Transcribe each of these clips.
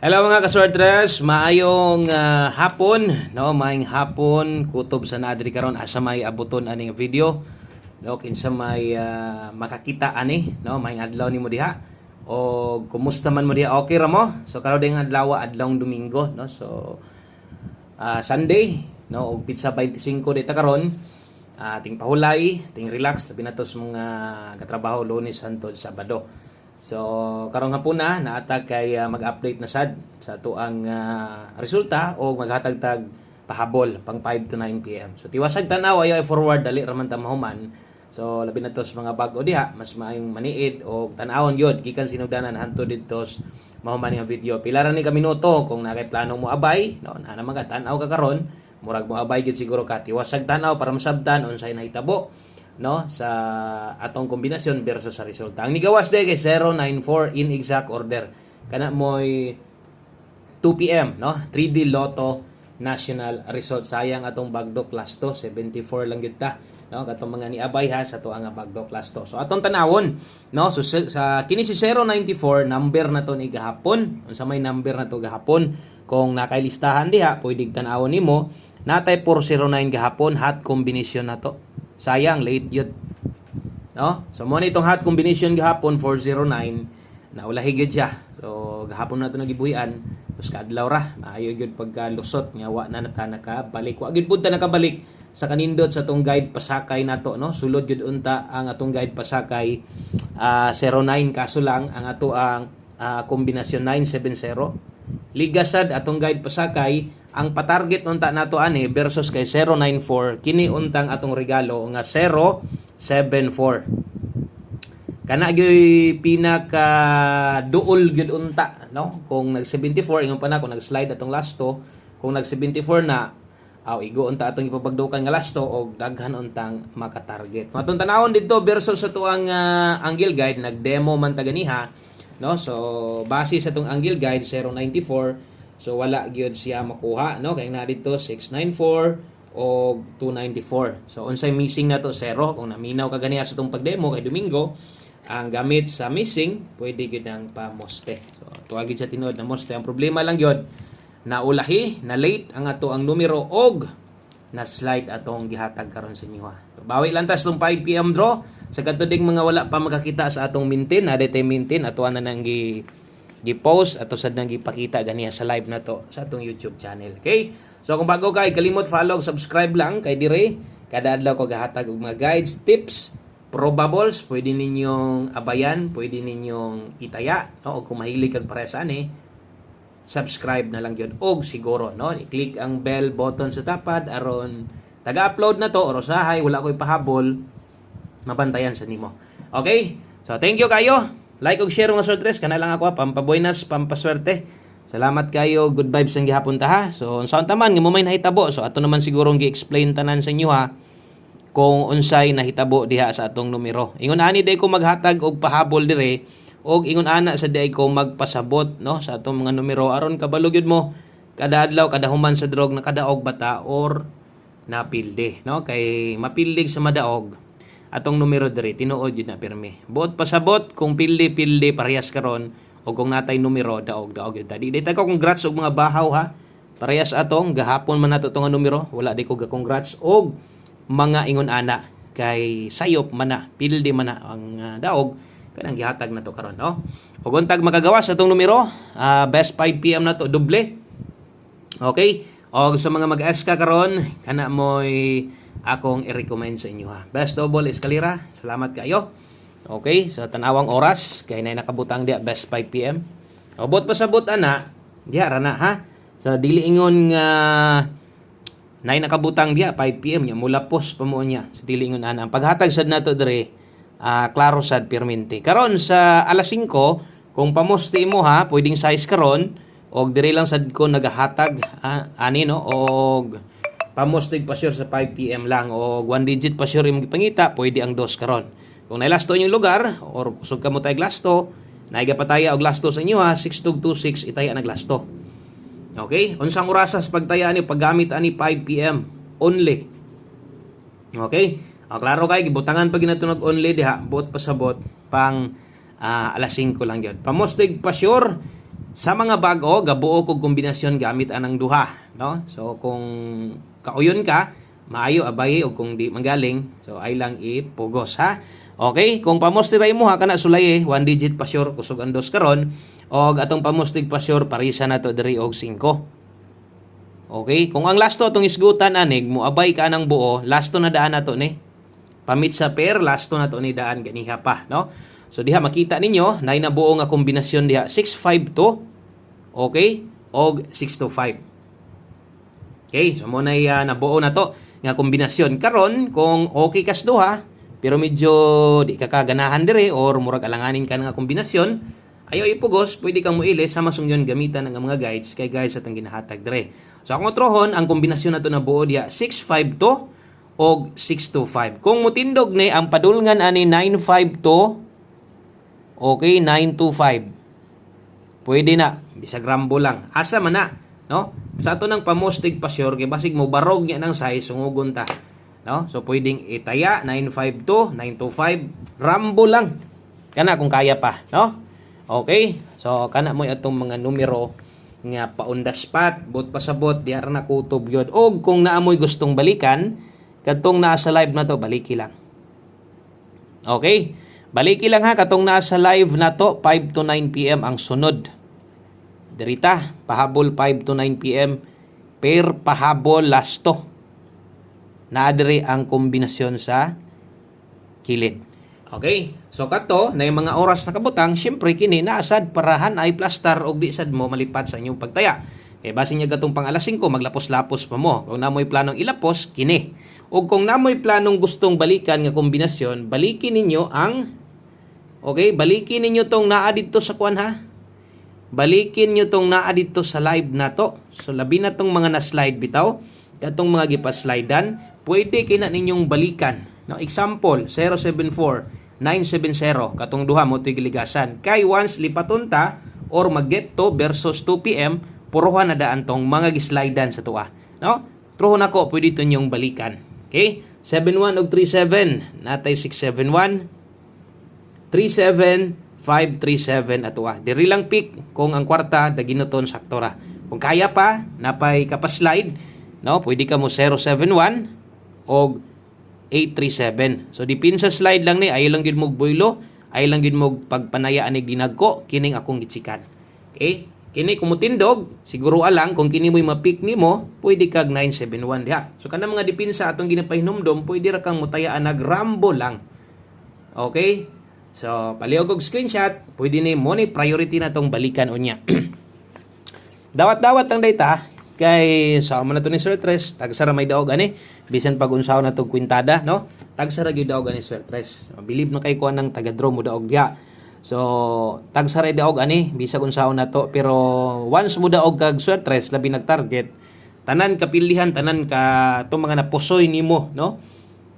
Hello mga kaswertres, maayong hapon, no, maayong hapon kutob sa naadri karon asa may abuton aning video, no, kinsa may makakita ani, no, maayong adlaw nimo diha. O kumusta man mo diha, okay ra mo? So karon ding adlaw adlawng Domingo, no. So Sunday, no, og pizza 25 dita karon. Ting pahulay, ting relax labi na to sa mga katrabaho Lunes hangtod Sabado. So karong hapon na naatag kay mag-update na sad sa tuang resulta o maghatag tag pahabol pang 5 to 9 PM. So tiwasag tanaw ayo forward dali ra man ta mahuman. So labi na to sa mga bag-o diha mas maayong maniid o tan-awon gyud gikan sinugdanan hantud dito mahuman nga video. Pila ra ni ka minuto kung nakay plano mo abay, no, na naman ka tan-aw ka karon, murag mo abay gyud siguro ka tiwasag tanaw para masabtan unsay nahitabo, no, sa atong kombinasyon versus sa resulta. Ang nigawas day kay 094 in exact order. Kana moy 2 PM, no? 3D Lotto National Result. Sayang atong Bagdo Class 2, 74 lang gyud ta, no? Katong mga niabay ha sa tuang Bagdo Class 2. So atong tanawon, no? So sa kini si 094 number na to ni gahapon. Unsa may number na to gahapon? Kung nakailistahan diha, pwede tan-awon nimo. Natay 409 gahapon, hot combination na to. Sayang, late yun. No? So, muna itong hot combination gahapon, 409, naulahi yun siya. So, gahapon na ito nagibuhian. Tapos, kaadlaw ra. Maayo yun pagkalusot. Nga, na nata nakabalik. Wag yun punta nakabalik sa kanindot sa itong guide pasakay na to. No? Sulod yun unta ang atong guide pasakay 09. Kaso lang, ang ato ang kombinasyon 970. Ligasad atong guide pasakay ang patarget unta nato ani versus kay 094 kini untang atong regalo nga 074. Kana gyud pinaka duol gyud unta, no, kung nag 74 ingon pa na kung nag-slide atong last to, kung nag 74 na igo unta atong ipabagdukan nga last to og daghan untang maka-target. Matong tanawon dito versus sa tuang angle guide nag-demo man ta ganiha, no. So base sa tong angle guide 094. So wala gyud siya makuha, no, kay na dito 694 o 294. So unsay missing na to 0 kung naminaw ka ganiya sa tong pagdemo kay Domingo, ang gamit sa missing pwede gyud nang pamoste. So tuwa gyud sa tinuod na moste. Ang problema lang gyud naulahi, na late ang ato ang numero og na slide atong gihatag karon sa inyo ha. So, bawi lang tas tong 5 PM draw sa katuding mga wala pa makakita sa atong maintain, na daytay maintain ato na nang gi-post ato sad nang gipakita ganiya sa live na to sa atong YouTube channel. Okay? So kung bago kay kalimot follow, subscribe lang kay dire kada adlaw ko gahatag og mga guides, tips, probables, pwede ninyong abayan, pwede ninyong itaya, no, o kung mahilig kag pares ani, subscribe na lang gyud og siguro, no, i-click ang bell button sa tapad aron taga-upload na to or usahay wala koy pahabol mabantayan sa nimo. Okay? So thank you kayo. Like og share mga sortres, kana lang ako pampabuenas, pampaswerte. Salamat kayo, good vibes ang gihapon ta ha. So unsaon taman nga mo may nahitabo, so ato naman siguro gi-explain tanan sa inyo ha kung unsay nahitabo diha sa atong numero. Ingon ani day ko maghatag og pahabol dire og ingon ana sa day ko magpasabot, no, sa atong mga numero aron kabalo gyud mo kada adlaw kada human sa drog na kadaog bata or napilde, no, kay mapildig sa madaog atong numero diri tinuod yun na pirmi. Buot pasabot kung pildi parehas karon o kung natay numero daog yun. Di dito ko congrats og mga bahaw ha. Parehas atong gahapon man nato tong numero, wala di ko ga congrats og mga ingon ana kay sayop man na pildi man na ang daog kanang gihatag na to karon, no. Og untag makagawas atong numero, best 5 PM na to doble. Okay? Og sa mga mag-ask ka karon kana moy akong i-recommend sa inyo ha. Best double escalera. Salamat kayo. Okay, sa tanawang oras kay nay nakabutang dia best 5 PM. Obot pa sabot ana, diha ra na ha. Sa dili ingon nga nay nakabutang dia 5 PM nya mula post pa mo niya. Sa dili ingon ana. Ang paghatag sad nato dire klaro sad permente. Karon sa alas 5 kung pamoste mo ha, pwedeng size karon og dire lang sad ko nagahatag ani no og pamostig pa sure sa 5 PM lang o 1 digit pa sure yung gipangita, pwede ang dos karon. Kung nailasto yung lugar or kusog ka mo tay glasto, naiga pataya og glasto sa inyo ha, 6226 itaya na glasto. Okay? Unsang orasas pagtaya ni paggamit ani 5 PM only. Okay? Klaro kay gibutangan pag ginatunog only diha, buot pasabot pang alas 5 lang gyud. Pamostig pa sure Sa mga bag-o, gabuo kog kombinasyon gamit anang duha, no? So kung kauyon ka, maayo abay o kung di magaling, so ay lang ipugos ha. Okay, kung pamostiray mo ha kana sulay 1 digit pa sure kusog ang dos karon og atong pamostig pa sure parisa na to diri og 5. Okay, kung ang lasto atong isgutan anig mo abay ka nang buo, lasto na daan nato ni. Pamit sa pair, lasto na to ni daan ganiha pa, no? So diha makita ninyo, nay nabuo nga kombinasyon diha 652, okay, og 625. Okay, so mo na nabuo na to nga kombinasyon. Karon kung okay kas duha, pero medyo di ka kaganahan dire or murag alanganin ka nga kombinasyon, ayaw ipugos, pwede kang muili sa masungyon gamitan ng mga guides kay guys atong ginahatag dire. So akong trohon ang kombinasyon nato nabuo diha 652 og 625. Kung mutindog ni ang padulngan ani 952, okay, 925. Pwede na, bisag rambo lang. Asa man na, no? Sa ato ng pamostig pa sure, kay basig mo barog niya ng size, sungugon ta. No? So pwedeng itaya 952, 925, rambo lang. Kana kung kaya pa, no? Okay? So kana mo atong mga numero nga pa-on the spot, bot pasabot, di ara na kutob yun. O kung naamoy gustong balikan, katong nasa live na to, baliki lang. Okay? Baliki lang ha, katong nasa live na to, 5 to 9 p.m. ang sunod. Dirita, pahabol 5 to 9 p.m. Per pahabol lasto. Naadiri ang kombinasyon sa kilid. Okay? So kato, na yung mga oras na kabutang, syempre kini naasad parahan ay plastar o di sad mo malipat sa inyong pagtaya. Eh base niya gatong pang alas 5, maglapos-lapos pa mo. Kung namoy planong ilapos, kini. O kung namoy planong gustong balikan nga kombinasyon, balikin ninyo ang okay, balikin ninyo tong naa dito sa kuan ha. Balikin nyo tong naa dito sa live na to. So labi na tong mga na-slide bitaw, katong mga gipa-slidean, pwede kina ninyong balikan. No, example 074-970 katong duha mo tigiligasan. Kay once lipaton ta or mag-get to versus 2 PM, puruhan na daan tong mga gislidean sa tuwa. No? Truhon ako, pwede ito nyong balikan. Okay? 71 og 37, natay 671. 37537 ato diri lang pick kung ang kwarta daginuton saktora. Kung kaya pa napay kapaslide, no, pwede ka mo 071 og 837. So dipin sa slide lang ni ay lang gyud mo boylo, ay lang gyud mo pagpanaya anig dinagko kining akong gitsikan. Okay? Kini kung mutindog, siguro alang kung kini mo'y ma-pick nimo, pwede kag 971 diha. So kana mga dipinsa atong ginapahinumdom, pwede ra kang mutayaan nagrambo lang. Okay? So, paliog og screenshot, pwede ni mo ni priority na tong balikan unya. Dawat-dawat lang data kay sa mo na to ni Sir Tres, tagsara may daog ani, bisan pag unsaon na tong kwintada, no? Tagsara gyud daog ani Sir Tres. Believe na kay kuan nang taga-draw mo daog diha. So, tagsara daog ani, bisag unsaon na to, pero once mo daog kag Sir Tres labi nag-target, tanan kapilihan, tanan ka to mga napusoy nimo, no?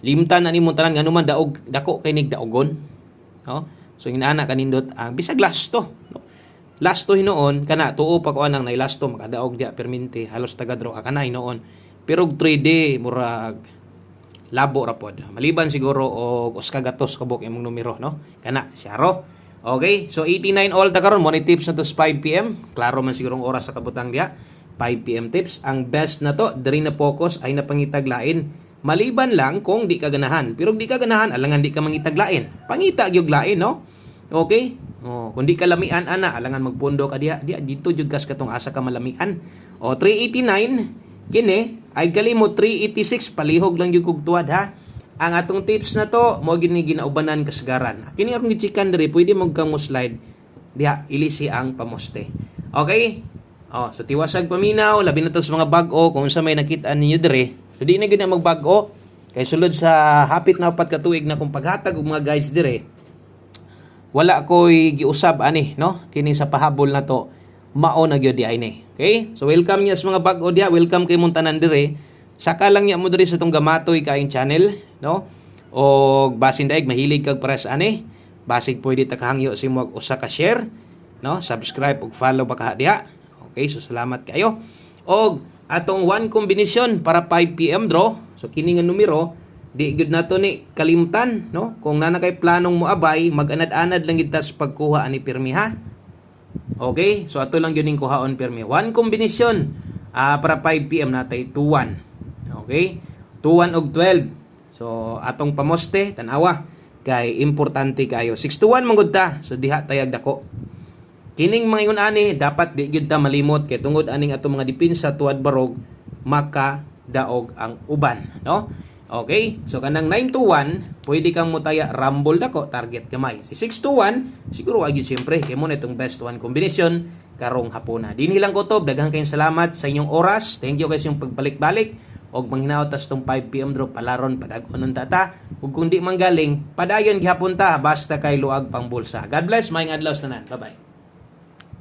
Limtan na nimo tanan ngano man daog dako kay nig daogon. No? So inaana kanindot ang bisag lasto, no? Lasto hinoon kana tuo pa ko anang nay lasto makadaog dia permente halos taga-draw ka na hinoon. Pero 3D murag labo ra pod. Maliban siguro og uskagatos kabok imong numero, no? Kana siyaro. Okay? So 89 all ta karon mo ni tips na to 5 PM. Klaro man siguro ang oras sa kabutang dia. 5 PM tips ang best na to diri na focus ay napangitaglain. Maliban lang kung di ka ganahan. Pero di ka ganahan, alangan di ka mangitaglain. Pangita gyud lain, no? Okay? Oh, kung di ka lamian ana, alangan magpundo ka diha. Dito jud kas katong asa ka malamian. O 389 kini ay kalimot 386 palihog lang jud kog tuwad ha. Ang atong tips na to mo gini ginaubanan kasagaran. Kini akong gichikan diri, pwede mo kang mo slide diha ilisi ang pamoste. Okay? Oh, so tiwasag paminaw labi na to sa mga bag-o kung unsa may nakita ninyo diri. So di na gid na magbago kay sulod sa hapit na 4 ka tuig na kung paghatag og mga guides dire. Wala koy giusab ani, no? Kini sa pahabol na to mao na gyud di ay ni. Okay? So welcome niya sa mga bag-o diha, welcome kay mong tanan dire. Saka lang niya mo dire sa tong gamatoy kaing channel, no? O basin daig mahilig kag press ani. Basig pwede ta kahangyo si mo usa ka share, no? Subscribe ug follow pa ka diha. Okay, so salamat kayo. Og atong one kombinasyon para 5 PM draw. So kini nga numero di gud nato ni kalimtan, no? Kung nana kay planong mo abay, mag-anad-anad lang gid ta sa pagkuha ani pirmi ha. Okay? So ato lang yun yung kuhaon pirmi. One kombinasyon para 5 PM natay 2-1. Okay? 2-1 og 12. So atong pamoste tanawa kay importante kayo. 6-1 manggod ta. So diha tayag dako. Kining mga ingon ani dapat di gyud ta malimot kay tungod aning atong mga depensa tuad barog maka daog ang uban, no? Okay? So kanang 9-1, pwede kang mutaya rumble dako target gamay. Si 6-1, siguro wag gyud syempre kay mo na itong best one combination karong hapuna. Dinhi lang kutob, daghang kayong salamat sa inyong oras. Thank you guys yung pagbalik-balik og manghinaot tas tong 5 PM drop palaron padag-onon tata. Ug kung di manggaling, padayon gihapon ta basta kay luag pang bulsa. God bless, maayong adlaw tanan. Bye-bye.